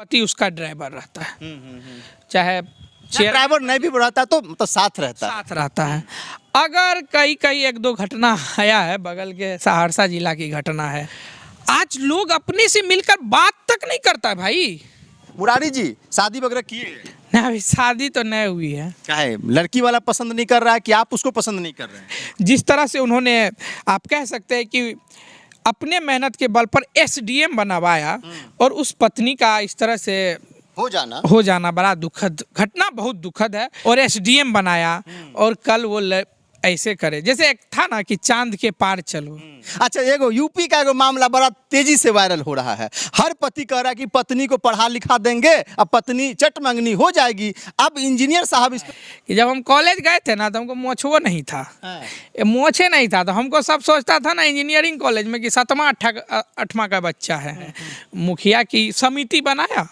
पति उसका ड्राइवर रहता है, चाहे ड्राइवर नहीं भी रहता तो साथ रहता है। अगर कई एक दो घटना आया है, बगल के सहरसा जिला की घटना है, आज लोग अपने से मिलकर बात तक नहीं करता है भाई। मुरारी जी शादी वगैरह किए? नहीं, अभी शादी तो नहीं हुई है। क्या है, लड़की वाला पसंद नहीं कर रहा है कि आप उसको पसंद नहीं कर रहे हैं? जिस तरह से उन्होंने, आप कह सकते हैं कि अपने मेहनत के बल पर एसडीएम बनवाया और उस पत्नी का इस तरह से हो जाना बड़ा दुखद घटना, बहुत दुखद है। और एसडीएम बनाया और कल वो ऐसे करे जैसे एक था ना कि चांद के पार चलो। अच्छा, एगो यूपी का एगो मामला बड़ा तेजी से वायरल हो रहा है। हर पति कह रहा है कि पत्नी को पढ़ा लिखा देंगे, अब पत्नी चट मंगनी हो जाएगी। अब इंजीनियर साहब कि जब हम कॉलेज गए थे ना तो हमको मोछो नहीं था, मोछे नहीं था, तो हमको सब सोचता था ना इंजीनियरिंग कॉलेज में कि 7वां 8वां का बच्चा है। मुखिया की समिति बनाया,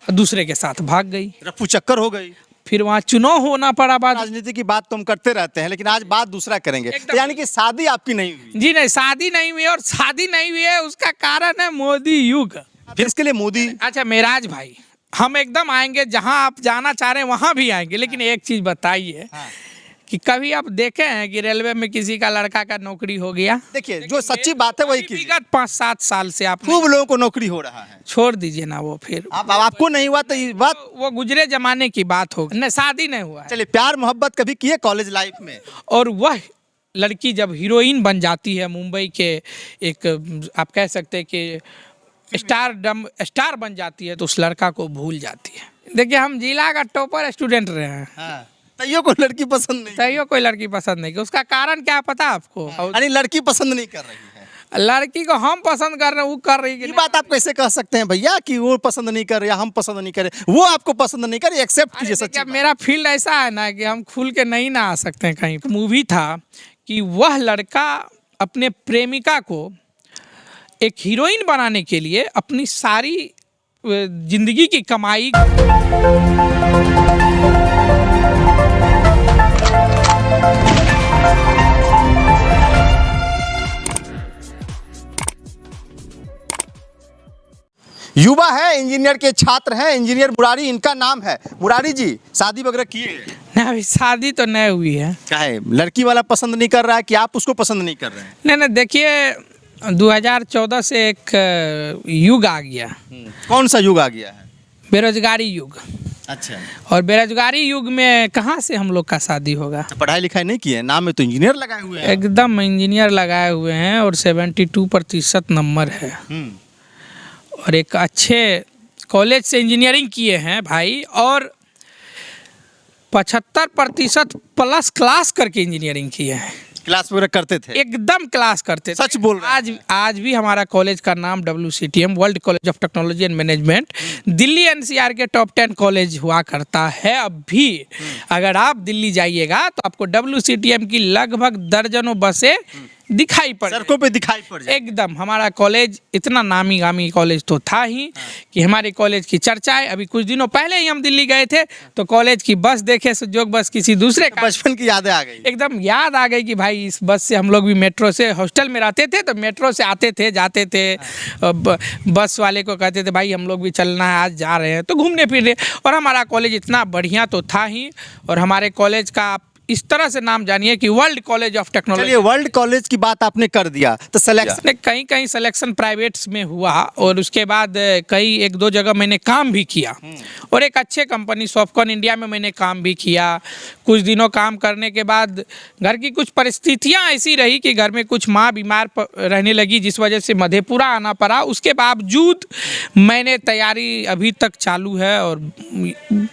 दूसरे के साथ भाग गई, रफू चक्कर हो गई, फिर वहाँ चुनाव होना पड़ा। बाद राजनीति की बात तो हम करते रहते हैं, लेकिन आज बात दूसरा करेंगे। तो यानी कि शादी आपकी नहीं हुई? जी नहीं, शादी नहीं हुई, और शादी नहीं हुई है उसका कारण है मोदी युग। फिर इसके लिए मोदी, अच्छा मेराज भाई, हम एकदम आएंगे, जहाँ आप जाना चाह रहे हैं वहाँ भी आएंगे, लेकिन एक चीज बताइए कि कभी आप देखे हैं कि रेलवे में किसी का लड़का का नौकरी हो गया? देखिए जो सच्ची बात है वही कीजिए। विगत 5-7 साल से आप खूब लोगों को नौकरी हो रहा है। छोड़ दीजिए ना वो, फिर आपको नहीं हुआ तो ये बात वो गुजरे जमाने की बात होगी। नहीं, शादी नहीं हुआ है। चलिए, प्यार मोहब्बत कभी किए कॉलेज लाइफ में? और वह लड़की जब हीरोइन बन जाती है, मुंबई के एक आप कह सकते हैं कि स्टार बन जाती है, तो उस लड़का को भूल जाती है। देखिए, हम जिला का टॉपर स्टूडेंट रहे हैं, तैयो कोई लड़की पसंद नहीं, तैयो कोई लड़की पसंद नहीं। उसका कारण क्या पता आपको? यानी लड़की पसंद नहीं कर रही है। लड़की को हम पसंद कर रहे हैं, वो कर रही है। ये बात आप कैसे कह सकते हैं भैया कि वो पसंद नहीं कर रहे, हम पसंद नहीं करें, वो आपको पसंद नहीं करे? एक्सेप्ट कीजिए सच्ची बात। मेरा फील्ड ऐसा है ना कि हम खुल के नहीं ना आ सकते हैं कहीं। मूवी था कि वह लड़का अपने प्रेमिका को एक हीरोइन बनाने के लिए अपनी सारी जिंदगी की कमाई युवा है, इंजीनियर के छात्र हैं, इंजीनियर मुरारी इनका नाम है। मुरारी जी शादी वगैरह किए? नहीं, अभी शादी तो नहीं हुई है। क्या है, लड़की वाला पसंद नहीं कर रहा है कि आप उसको पसंद नहीं कर रहे हैं? नहीं, देखिए 2014 से एक युग आ गया। कौन सा युग आ गया है? बेरोजगारी युग। अच्छा, और बेरोजगारी युग में कहाँ से हम लोग का शादी होगा? पढ़ाई लिखाई नहीं की है, नाम में तो इंजीनियर लगाए हुए हैं। एकदम इंजीनियर लगाए हुए हैं और 72% नंबर है, और एक अच्छे कॉलेज से इंजीनियरिंग किए हैं भाई, और 75% प्लस क्लास करके इंजीनियरिंग किए हैं। क्लास वगैरह करते थे? एकदम क्लास करते थे। सच बोल रहे हैं? आज भी हमारा कॉलेज का नाम WCTM, world college of technology and management, Delhi NCR के टॉप 10 कॉलेज हुआ करता है। अब भी अगर आप दिल्ली जाइएगा तो आपको WCTM की लगभग दर्जनों बसें दिखाई पड़, सड़कों पे दिखाई पड़ जाए। एकदम हमारा कॉलेज इतना नामी गामी कॉलेज तो था ही कि हमारे कॉलेज की चर्चा है। अभी कुछ दिनों पहले ही हम दिल्ली गए थे तो कॉलेज की बस देखे, सुजोग बस किसी दूसरे का, बचपन की यादें आ गई, एकदम याद आ गई कि भाई इस बस से हम लोग भी मेट्रो से, हॉस्टल में रहते थे तो मेट्रो से आते थे, जाते थे। बस वाले को कहते थे भाई हम लोग भी चलना है, आज जा रहे हैं, तो घूमने फिरने। और हमारा कॉलेज इतना बढ़िया तो था ही, और हमारे कॉलेज का इस तरह से नाम जानिए कि वर्ल्ड कॉलेज ऑफ टेक्नोलॉजी। चलिए, वर्ल्ड कॉलेज की बात आपने कर दिया, तो सिलेक्शन कहीं सिलेक्शन प्राइवेट्स में हुआ, और उसके बाद कई 1-2 जगह मैंने काम भी किया, और एक अच्छे कंपनी सॉफ्टकॉन इंडिया में मैंने काम भी किया। कुछ दिनों काम करने के बाद घर की कुछ परिस्थितियां ऐसी रही कि घर में कुछ माँ बीमार रहने लगी, जिस वजह से मधेपुरा आना पड़ा। उसके बावजूद मैंने तैयारी अभी तक चालू है, और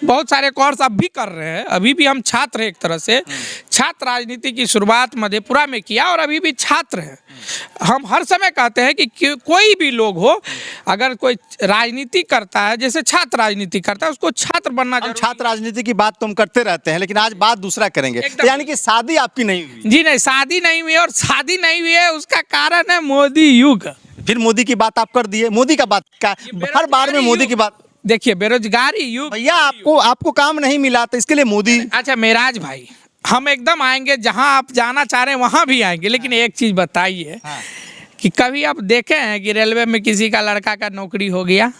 बहुत सारे कोर्स अब भी कर रहे हैं। अभी भी हम छात्र हैं, एक तरह से छात्र राजनीति की शुरुआत मधेपुरा में किया, और अभी भी छात्र हैं। हम हर समय कहते हैं कि कोई भी लोग हो, अगर कोई राजनीति करता है, जैसे छात्र राजनीति करता है, उसको छात्र बनना चाहिए। छात्र राजनीति की बात तो हम करते रहते हैं, लेकिन आज बात दूसरा करेंगे। तो यानी कि शादी आपकी नहीं हुई? जी नहीं, शादी नहीं हुई, और शादी नहीं हुई है उसका कारण है मोदी युग। फिर मोदी की बात आप कर दिए, मोदी का बात का हर बार में मोदी की बात। देखिए, बेरोजगारी युग भैया, आपको काम नहीं मिला तो इसके लिए मोदी। अच्छा मेराज भाई, हम एकदम आएंगे, जहां आप जाना चाह रहे हैं वहां भी आएंगे, लेकिन एक चीज बताइए कि कभी आप देखे हैं कि रेलवे में किसी का लड़का का नौकरी हो गया?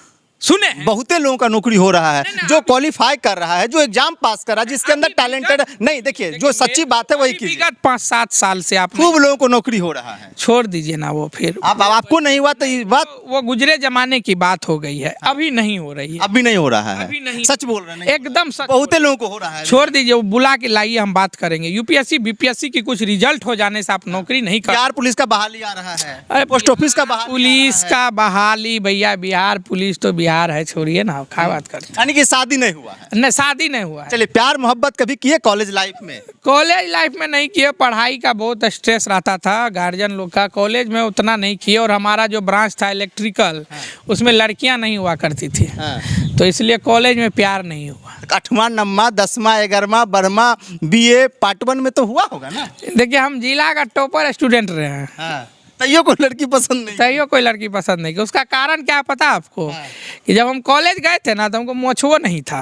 सुने हैं? बहुते लोगों का नौकरी हो रहा है, नहीं, जो क्वालिफाई कर रहा है, जो एग्जाम पास कर रहा है, जिसके अंदर टैलेंटेड नहीं। देखिए, जो सच्ची बात है वही कीजिए। विगत 5-7 साल से आप खूब लोगों को नौकरी हो रहा है। छोड़ दीजिए ना वो, फिर आप आपको नहीं हुआ तो ये बात वो गुजरे जमाने की बात हो गई है, अभी नहीं हो रही है। अभी नहीं हो रहा है। अभी नहीं। सच बोल रहे हैं? नहीं। एकदम सच बहुते लोगों को हो रहा है। छोड़ दीजिए, वो बुला के लाइए, हम बात करेंगे। यूपीएससी बीपीएससी की कुछ रिजल्ट हो जाने से आप नौकरी नहीं कर। बिहार पुलिस का बहाली आ रहा है, अरे पोस्ट ऑफिस का बहाली पुलिस का बहाली, भैया बिहार पुलिस तो बिहार है, छोड़िए ना, क्या बात करते यानी कि शादी नहीं हुआ है। हैं। न शादी नहीं हुआ है। चलिए, प्यार मोहब्बत कभी किए कॉलेज लाइफ में? कॉलेज लाइफ में नहीं किए, पढ़ाई का बहुत स्ट्रेस रहता था गार्जियन लोग का। कॉलेज में उतना नहीं किए, और हमारा जो ब्रांच था इलेक्ट्रिकल, उसमें लड़कियां नहीं हुआ करती थी, तो इसलिए कॉलेज में प्यार नहीं हुआ। 8वां 9वां 10वां 11वां 12वां BA पार्ट 1 में तो हुआ होगा ना? देखिए, हम जिला का टॉपर स्टूडेंट रहे हैं, तैयो कोई लड़की पसंद नहीं? तैयो कोई लड़की पसंद नहीं की। उसका कारण क्या पता आपको? कि जब हम कॉलेज गए थे ना, तो हमको मोछो नहीं था,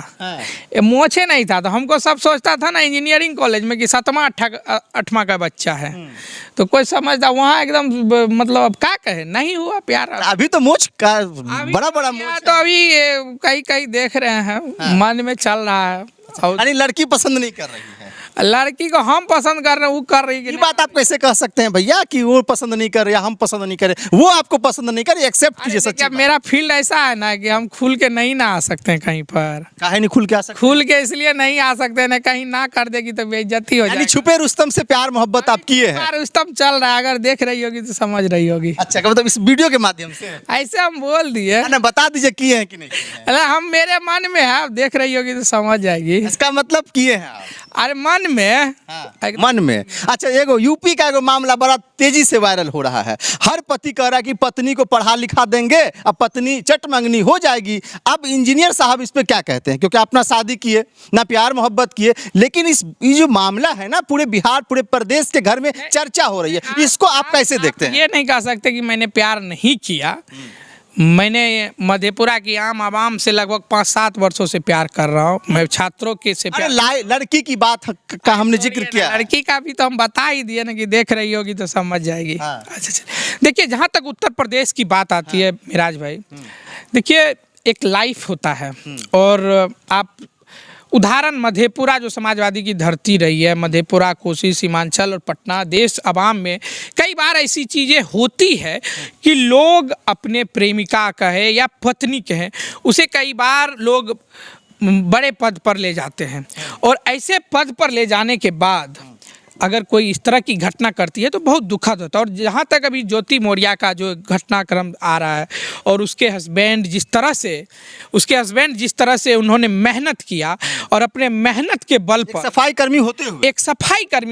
मोछे नहीं था, तो हमको सब सोचता था ना इंजीनियरिंग कॉलेज में कि 7वां 8वां का बच्चा है, तो कोई समझता वहाँ एकदम मतलब अब क्या कहे, नहीं हुआ प्यार। अभी तो मोच का अभी बड़ा बड़ा किया मोच तो अभी कहीं कहीं देख रहे हैं, मन में चल रहा है। और यानी लड़की पसंद नहीं कर रही है। लड़की को हम पसंद कर रहे हैं, वो कर रही है कि ये नहीं? बात आप कैसे कह सकते हैं भैया कि वो पसंद नहीं कर रहे, हम पसंद नहीं करे, वो आपको पसंद नहीं करे, एक्सेप्ट अरे कीजिए। देखिए, सच्ची बात। मेरा फील्ड ऐसा है ना कि हम खुल के नहीं ना आ सकते हैं कहीं पर। काहे नहीं खुल के आ सकते? खुल के इसलिए नहीं आ सकते ना, कहीं ना कर देगी तो बेइज्जती हो यानी जाएगी। छुपे रुस्तम से प्यार मोहब्बत आप किए हैं? यार रुस्तम चल रहा है, अगर देख रही होगी तो समझ रही होगी। अच्छा, मतलब इस वीडियो के माध्यम से ऐसे हम बोल दिए, ना बता दीजिए किए हैं कि नहीं किए हैं। अरे हम मेरे मन में है, आप देख रही होगी तो समझ जाएगी। इसका मतलब किए हैं आप? अरे मन में, मन में। अच्छा, एगो यूपी का एगो मामला बड़ा तेजी से वायरल हो रहा है। हर पति कह रहा है कि पत्नी को पढ़ा लिखा देंगे, अब पत्नी चट मंगनी हो जाएगी। अब इंजीनियर साहब इस पे क्या कहते हैं? क्योंकि अपना शादी किए ना, प्यार मोहब्बत किए, लेकिन ये जो मामला है ना, पूरे बिहार पूरे प्रदेश के घर में चर्चा हो रही है। इसको आप कैसे देखते हैं? ये नहीं कह सकते कि मैंने प्यार नहीं किया। मैंने मधेपुरा की आम आवाम से लगभग 5-7 वर्षों से प्यार कर रहा हूँ। मैं छात्रों के से अरे प्यार, लड़की की बात का हमने जिक्र किया है। लड़की का भी तो हम बता ही दिए ना कि देख रही होगी तो समझ जाएगी। हाँ। अच्छा, देखिए, जहाँ तक उत्तर प्रदेश की बात आती है मिराज भाई, देखिए एक लाइफ होता है, और आप उदाहरण मधेपुरा जो समाजवादी की धरती रही है, मधेपुरा, कोसी, सीमांचल और पटना, देश अवाम में कई बार ऐसी चीज़ें होती है कि लोग अपने प्रेमिका कहे या पत्नी कहें, उसे कई बार लोग बड़े पद पर ले जाते हैं, और ऐसे पद पर ले जाने के बाद अगर कोई इस तरह की घटना करती है तो बहुत दुखद होता है। और जहाँ तक अभी ज्योति मौर्य का जो घटनाक्रम आ रहा है, और उसके हस्बैंड जिस तरह से उन्होंने मेहनत किया, और अपने मेहनत के बल पर, सफाई कर्मी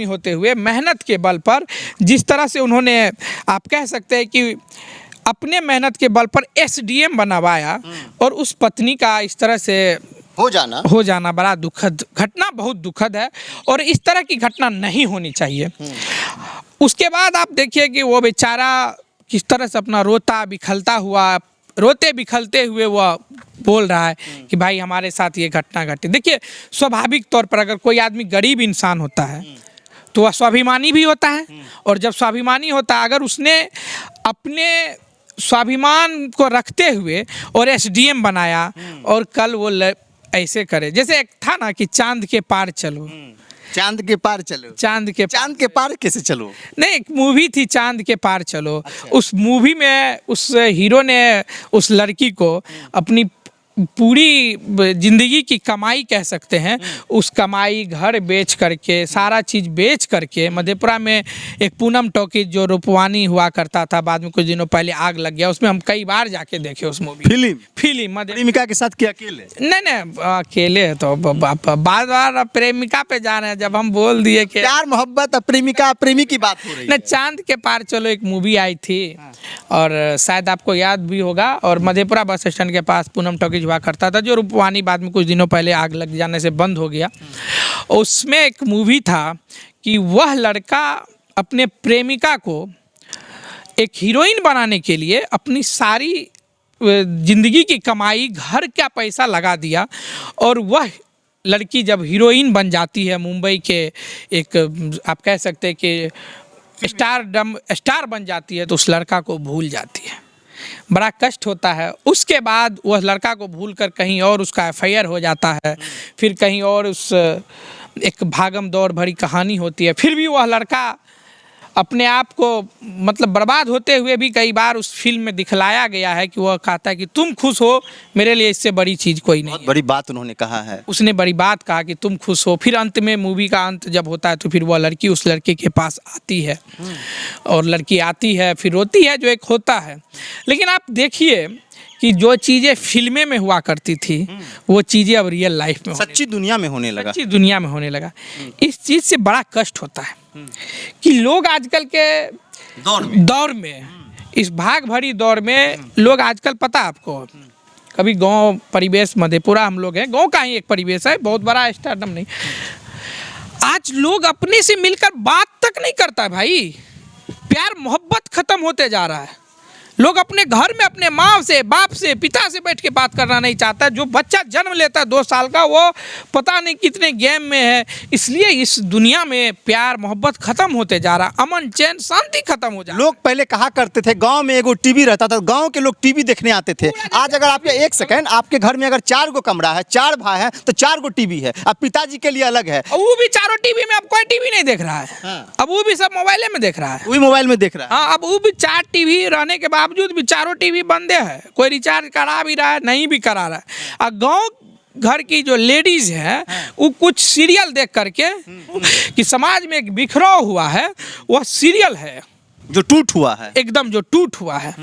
होते हुए मेहनत के बल पर जिस तरह से उन्होंने, आप कह सकते हैं कि अपने मेहनत के बल पर SDM बनवाया, और उस पत्नी का इस तरह से हो जाना बड़ा दुखद घटना, बहुत दुखद है, और इस तरह की घटना नहीं होनी चाहिए। उसके बाद आप देखिए कि वो बेचारा किस तरह से अपना रोते बिखलते हुए वह बोल रहा है कि भाई हमारे साथ ये घटना घटी। देखिए, स्वाभाविक तौर पर अगर कोई आदमी गरीब इंसान होता है तो वह स्वाभिमानी भी होता है, और जब स्वाभिमानी होता है, अगर उसने अपने स्वाभिमान को रखते हुए और SDM बनाया, और कल वो ऐसे करे, जैसे एक था ना कि चांद के पार चलो, चांद के पार कैसे चलो? नहीं, एक मूवी थी चांद के पार चलो। अच्छा। उस मूवी में उस हीरो ने उस लड़की को अपनी पूरी जिंदगी की कमाई कह सकते हैं, उस कमाई, घर बेच करके, सारा चीज़ बेच करके, मधेपुरा में एक पूनम टॉकीज जो रूपवानी हुआ करता था, बाद में कुछ दिनों पहले आग लग गया, उसमें हम कई बार जाके देखे उस मूवी फिल्म प्रेमिका के साथ क्या अकेले? नहीं, अकेले तो बार बार प्रेमिका पे जा रहे हैं। जब हम बोल दिए कि प्यार मोहब्बत प्रेमिका प्रेमी की बात हो रही है। नहीं, चांद के पार चलो एक मूवी आई थी, और शायद आपको याद भी होगा, और मधेपुरा बस स्टैंड के पास पूनम टॉकीज हुआ करता था, जो रूपवानी बाद में कुछ दिनों पहले आग लग जाने से बंद हो गया। उसमें एक मूवी था कि वह लड़का अपने प्रेमिका को एक हीरोइन बनाने के लिए अपनी सारी जिंदगी की कमाई, घर का पैसा लगा दिया, और वह लड़की जब हीरोइन बन जाती है, मुंबई के एक आप कह सकते हैं कि स्टार बन जाती है, तो उस लड़का को भूल जाती है। बड़ा कष्ट होता है। उसके बाद वह लड़का को भूल कर कहीं और उसका एफआईआर हो जाता है, फिर कहीं और उस एक भागम दौड़ भरी कहानी होती है। फिर भी वह लड़का अपने आप को मतलब बर्बाद होते हुए भी कई बार उस फिल्म में दिखलाया गया है कि वह कहता है कि तुम खुश हो, मेरे लिए इससे बड़ी चीज़ कोई नहीं बहुत है। बड़ी बात उन्होंने कहा है। उसने बड़ी बात कहा कि तुम खुश हो। फिर अंत में मूवी का अंत जब होता है तो फिर वह लड़की उस लड़के के पास आती है और लड़की आती है फिर रोती है, जो एक होता है। लेकिन आप देखिए कि जो चीज़ें फिल्में में हुआ करती थी वो चीज़ें अब रियल लाइफ में सच्ची दुनिया में होने लगा। सच्ची दुनिया में होने लगा। इस चीज़ से बड़ा कष्ट होता है कि लोग आजकल के दौर में इस भाग भरी दौर में लोग आजकल, पता आपको, कभी गांव परिवेश मधेपुरा हम लोग हैं, गांव का ही एक परिवेश है, बहुत बड़ा स्टारडम नहीं। आज लोग अपने से मिलकर बात तक नहीं करता है भाई। प्यार मोहब्बत खत्म होते जा रहा है। लोग अपने घर में अपने माँ से, बाप से, पिता से बैठ के बात करना नहीं चाहता। जो बच्चा जन्म लेता है 2 साल का, वो पता नहीं कितने गेम में है। इसलिए इस दुनिया में प्यार मोहब्बत खत्म होते जा रहा, अमन चैन शांति खत्म हो जा रहा। लोग पहले कहा करते थे गांव में एगो टीवी रहता था, गांव के लोग टीवी देखने आते थे। आज अगर आपके एक सेकंड, आपके घर में अगर 4 गो कमरा है, 4 भाई हैं, तो 4 गो टीवी है। अब पिताजी के लिए अलग है, वो भी चारों टीवी में, अब कोई टीवी नहीं देख रहा है। हाँ। अब वो भी सब मोबाइले में देख रहा है। वही मोबाइल में देख रहा है। हाँ, अब वो भी 4 टीवी रहने के बावजूद भी चारों टीवी बंदे हैं। कोई रिचार्ज करा भी रहा है, नहीं भी करा रहा है। और गांव घर की जो लेडीज है वो कुछ सीरियल देख करके कि समाज में एक बिखराव हुआ है, वह सीरियल है जो टूट हुआ है, एकदम जो टूट हुआ है।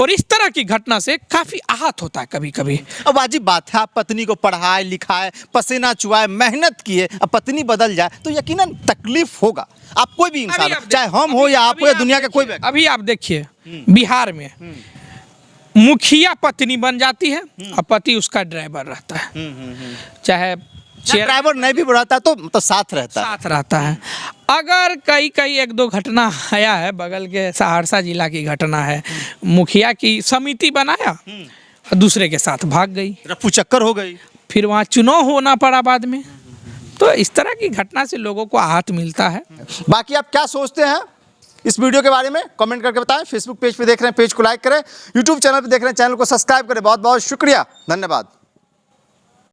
और इस तरह की घटना से काफी आहत होता है कभी कभी। अब वाजिब बात है, आप पत्नी को पढ़ाए लिखाए, पसीना चुआए, मेहनत किए, अब पत्नी बदल जाए तो यकीनन तकलीफ होगा। आप कोई भी इंसान, चाहे हम हो या आप हो या दुनिया का कोई व्यक्ति। अभी आप देखिए बिहार में मुखिया पत्नी बन जाती है और पति उसका ड्राइवर रहता है, चाहे ड्राइवर नहीं भी बढ़ाता तो साथ रहता है। अगर कई 1-2 घटना आया है, बगल के सहरसा जिला की घटना है, मुखिया की समिति बनाया और दूसरे के साथ भाग गई, रफू चक्कर हो गई, फिर वहाँ चुनाव होना पड़ा बाद में। तो इस तरह की घटना से लोगों को आहत मिलता है। बाकी आप क्या सोचते हैं इस वीडियो के बारे में कमेंट करके बताएं। फेसबुक पेज पे देख रहे हैं, पेज को लाइक करें। यूट्यूब चैनल पे देख रहे हैं, चैनल को सब्सक्राइब करें। बहुत बहुत शुक्रिया, धन्यवाद।